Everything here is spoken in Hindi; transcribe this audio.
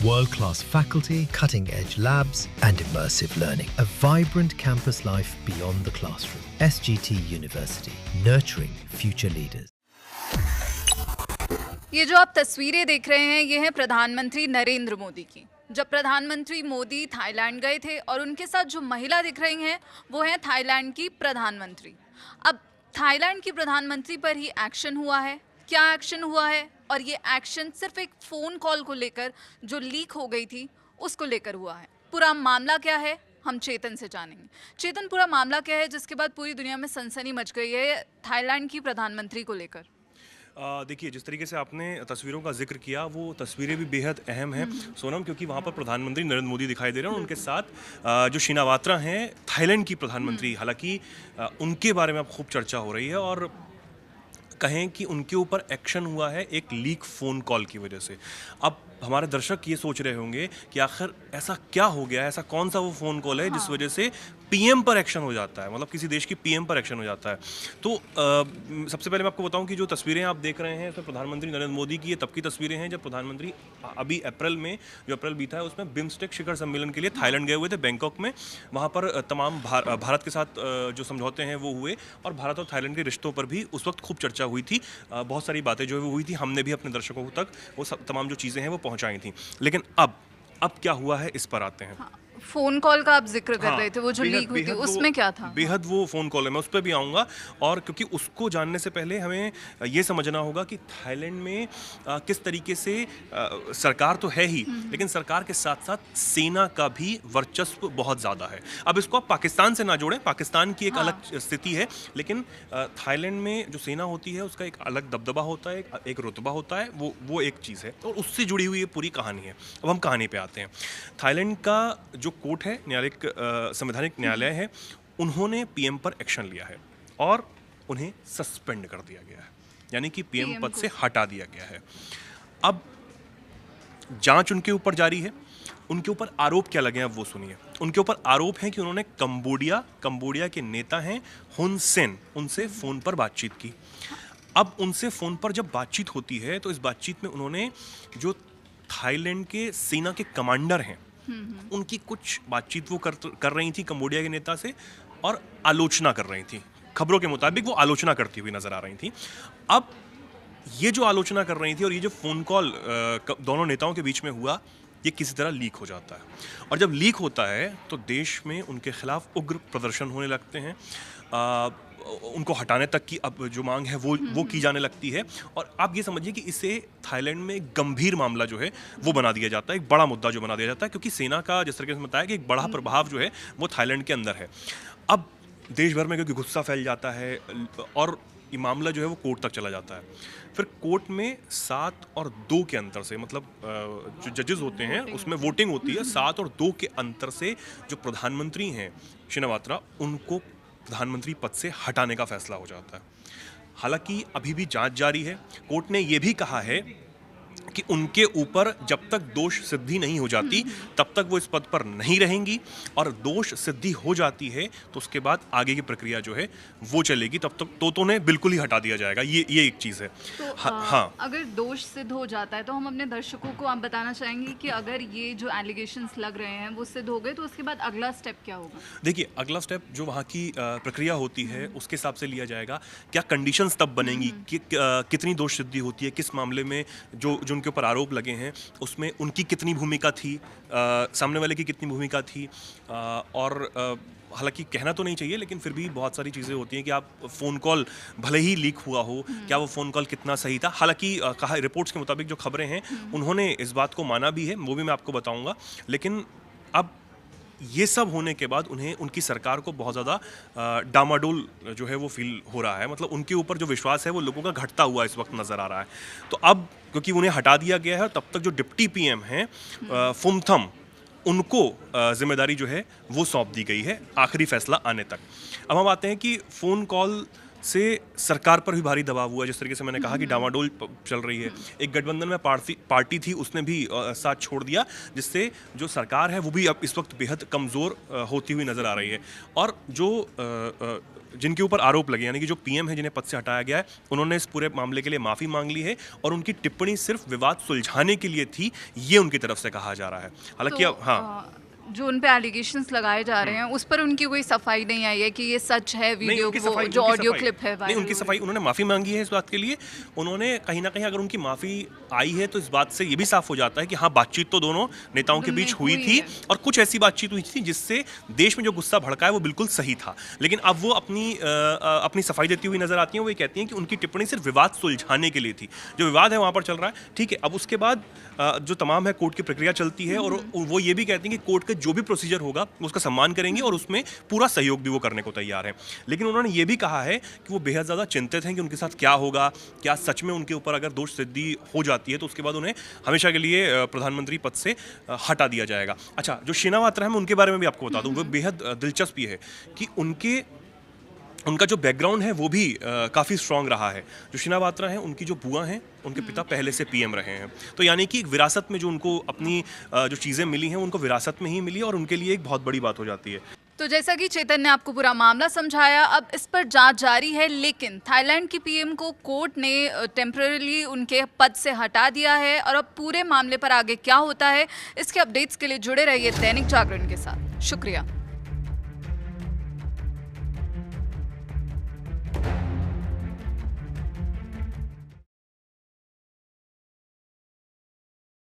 World-class faculty, cutting-edge labs, and immersive learning. A vibrant campus life beyond the classroom. SGT University, nurturing future leaders. ये जो आप तस्वीरें देख रहे हैं, ये हैं प्रधानमंत्री नरेंद्र मोदी की। जब प्रधानमंत्री मोदी थाईलैंड गए थे और उनके साथ जो महिला दिख रही हैं, वो हैं थाईलैंड की प्रधानमंत्री। अब थाईलैंड की प्रधानमंत्री पर ही एक्शन हुआ है। क्या एक्शन हुआ है? और ये एक्शन सिर्फ एक फ़ोन कॉल को लेकर जो लीक हो गई थी, उसको लेकर हुआ है। पूरा मामला क्या है, हम चेतन से जानेंगे। चेतन, पूरा मामला क्या है जिसके बाद पूरी दुनिया में सनसनी मच गई है थाईलैंड की प्रधानमंत्री को लेकर? देखिए, जिस तरीके से आपने तस्वीरों का जिक्र किया, वो तस्वीरें भी बेहद अहम हैं सोनम, क्योंकि वहाँ पर प्रधानमंत्री नरेंद्र मोदी दिखाई दे रहे हैं और उनके साथ जो शिनावात्रा हैं थाईलैंड की प्रधानमंत्री। हालांकि उनके बारे में अब खूब चर्चा हो रही है और कहें कि उनके ऊपर एक्शन हुआ है एक लीक फ़ोन कॉल की वजह से। अब हमारे दर्शक ये सोच रहे होंगे कि आखिर ऐसा क्या हो गया है, ऐसा कौन सा वो फ़ोन कॉल है जिस वजह से पीएम पर एक्शन हो जाता है, मतलब किसी देश की पीएम पर एक्शन हो जाता है। तो सबसे पहले मैं आपको बताऊं कि जो तस्वीरें आप देख रहे हैं उसमें प्रधानमंत्री नरेंद्र मोदी की ये तब की तस्वीरें हैं जब प्रधानमंत्री अभी अप्रैल में, जो अप्रैल बीता है उसमें बिम्स्टेक शिखर सम्मेलन के लिए थाईलैंड गए हुए थे, बैंकॉक में। वहाँ पर तमाम भारत के साथ जो समझौते हैं वो हुए और भारत और थाईलैंड के रिश्तों पर भी उस वक्त खूब चर्चा हुई थी। बहुत सारी बातें जो है वो हुई थी, हमने भी अपने दर्शकों तक वो तमाम जो चीज़ें हैं वो पहुँचाई थी। लेकिन अब क्या हुआ है, इस पर आते हैं। फ़ोन कॉल का आप जिक्र कर रहे थे, वो जो लीक हुई थी, उसमें क्या था? बेहद वो फ़ोन कॉल है, मैं उस पर भी आऊँगा। और क्योंकि उसको जानने से पहले हमें ये समझना होगा कि थाईलैंड में किस तरीके से सरकार तो है ही, लेकिन सरकार के साथ साथ सेना का भी वर्चस्व बहुत ज़्यादा है। अब इसको आप पाकिस्तान से ना जोड़ें, पाकिस्तान की एक अलग स्थिति है, लेकिन थाईलैंड में जो सेना होती है उसका एक अलग दबदबा होता है, एक रुतबा होता है, वो एक चीज़ है और उससे जुड़ी हुई ये पूरी कहानी है। अब हम कहानी पे आते हैं। थाईलैंड का जो कोर्ट है, न्यायालयिक संवैधानिक न्यायालय है, उन्होंने पीएम पर एक्शन लिया है और उन्हें सस्पेंड कर दिया गया है, यानी कि पीएम पद से हटा दिया गया है। अब जांच उनके ऊपर जारी है। उनके ऊपर आरोप क्या लगे हैं, अब वो सुनिए। उनके ऊपर आरोप है कि उन्होंने कंबोडिया के नेता हैं हुन सेन, उनसे फ़ोन पर बातचीत की। अब उनसे फ़ोन पर जब बातचीत होती है तो इस बातचीत में उन्होंने जो थाईलैंड के सेना के कमांडर हैं उनकी कुछ बातचीत वो कर रही थी कंबोडिया के नेता से और आलोचना कर रही थी। खबरों के मुताबिक वो आलोचना करती हुई नजर आ रही थी। अब ये जो आलोचना कर रही थी और ये जो फ़ोन कॉल दोनों नेताओं के बीच में हुआ, ये किसी तरह लीक हो जाता है और जब लीक होता है तो देश में उनके खिलाफ उग्र प्रदर्शन होने लगते हैं। उनको हटाने तक की अब जो मांग है वो की जाने लगती है और आप ये समझिए कि इससे थाईलैंड में एक गंभीर मामला जो है वो बना दिया जाता है, एक बड़ा मुद्दा जो बना दिया जाता है, क्योंकि सेना का जिस तरीके से बताया कि एक बड़ा प्रभाव जो है वो थाईलैंड के अंदर है। अब देश भर में क्योंकि गुस्सा फैल जाता है और ये मामला जो है वो कोर्ट तक चला जाता है। फिर कोर्ट में 7 और 2 के अंतर से, मतलब जो जजेस होते हैं उसमें वोटिंग होती है, 7 और 2 के अंतर से जो प्रधानमंत्री हैं शिनावात्रा, उनको प्रधानमंत्री पद से हटाने का फैसला हो जाता है। हालांकि अभी भी जांच जारी है। कोर्ट ने यह भी कहा है कि उनके ऊपर जब तक दोष सिद्धि नहीं हो जाती तब तक वो इस पद पर नहीं रहेंगी और दोष सिद्धि हो जाती है तो उसके बाद आगे की प्रक्रिया जो है वो चलेगी, तब तक तो उन्हें बिल्कुल ही हटा दिया जाएगा। ये एक चीज़ है। तो हाँ, अगर दोष सिद्ध हो जाता है तो हम अपने दर्शकों को आप बताना चाहेंगे कि अगर ये जो एलिगेशंस लग रहे हैं वो सिद्ध हो गए तो उसके बाद अगला स्टेप क्या होगा? देखिए, अगला स्टेप जो वहाँ की प्रक्रिया होती है उसके हिसाब से लिया जाएगा। क्या कंडीशंस तब बनेंगी कि कितनी दोष सिद्धि होती है, किस मामले में जो उनके ऊपर आरोप लगे हैं उसमें उनकी कितनी भूमिका थी, सामने वाले की कितनी भूमिका थी, और हालांकि कहना तो नहीं चाहिए लेकिन फिर भी बहुत सारी चीज़ें होती हैं कि आप फ़ोन कॉल भले ही लीक हुआ हो, क्या वो फ़ोन कॉल कितना सही था। हालांकि कहा रिपोर्ट्स के मुताबिक जो खबरें हैं उन्होंने इस बात को माना भी है, वो भी मैं आपको बताऊंगा। लेकिन अब ये सब होने के बाद उन्हें उनकी सरकार को बहुत ज़्यादा डामाडोल जो है वो फील हो रहा है, मतलब उनके ऊपर जो विश्वास है वो लोगों का घटता हुआ इस वक्त नज़र आ रहा है। तो अब क्योंकि उन्हें हटा दिया गया है, तब तक जो डिप्टी पीएम हैं फुमथम, उनको जिम्मेदारी जो है वो सौंप दी गई है आखिरी फैसला आने तक। अब हम आते हैं कि फ़ोन कॉल से सरकार पर भी भारी दबाव हुआ। जिस तरीके से मैंने कहा कि डामाडोल चल रही है, एक गठबंधन में पार्टी थी, उसने भी साथ छोड़ दिया, जिससे जो सरकार है वो भी अब इस वक्त बेहद कमज़ोर होती हुई नज़र आ रही है। और जो जिनके ऊपर आरोप लगे, यानी कि जो पीएम है जिन्हें पद से हटाया गया है, उन्होंने इस पूरे मामले के लिए माफ़ी मांग ली है और उनकी टिप्पणी सिर्फ विवाद सुलझाने के लिए थी, ये उनकी तरफ से कहा जा रहा है। हालांकि तो, अब हाँ, जो उन पे एलिगेशंस लगाए जा रहे हैं उस पर उनकी कोई सफाई नहीं आई है कि ये सच है, वीडियो वो जो ऑडियो क्लिप है नहीं, उनकी सफाई, उन्होंने माफ़ी मांगी है इस बात के लिए। उन्होंने कहीं ना कहीं, अगर उनकी माफ़ी आई है तो इस बात से ये भी साफ हो जाता है कि हाँ, बातचीत तो दोनों नेताओं के बीच हुई थी और कुछ ऐसी बातचीत हुई थी जिससे देश में जो गुस्सा भड़का है वो बिल्कुल सही था। लेकिन अब वो अपनी सफाई देती हुई नजर आती हैं। वो ये कहती हैं कि उनकी टिप्पणी सिर्फ विवाद सुलझाने के लिए थी। जो विवाद है वहाँ पर चल रहा है, ठीक है। अब उसके बाद जो तमाम है कोर्ट की प्रक्रिया चलती है और वो ये भी कहती हैं कि कोर्ट का जो भी प्रोसीजर होगा उसका सम्मान करेंगे और उसमें पूरा सहयोग भी वो करने को तैयार हैं। लेकिन उन्होंने ये भी कहा है कि वो बेहद ज़्यादा चिंतित हैं कि उनके साथ क्या होगा, क्या सच में उनके ऊपर अगर दोष सिद्धि हो जाती है तो उसके बाद उन्हें हमेशा के लिए प्रधानमंत्री पद से हटा दिया जाएगा। अच्छा, जो शेनावात्रा है मैं उनके बारे में भी आपको बता दूं, वो बेहद दिलचस्प ये है कि उनका जो बैकग्राउंड है वो भी काफ़ी स्ट्रॉन्ग रहा है। जो शिनावात्रा हैं, उनकी जो बुआ हैं, उनके पिता पहले से पीएम रहे हैं। तो यानी कि एक विरासत में जो उनको अपनी जो चीज़ें मिली हैं उनको विरासत में ही मिली और उनके लिए एक बहुत बड़ी बात हो जाती है। तो जैसा कि चेतन ने आपको पूरा मामला समझाया, अब इस पर जांच जारी है, लेकिन थाईलैंड की पीएम को कोर्ट ने टेम्पररी उनके पद से हटा दिया है और अब पूरे मामले पर आगे क्या होता है इसके अपडेट्स के लिए जुड़े रहिए दैनिक जागरण के साथ। शुक्रिया।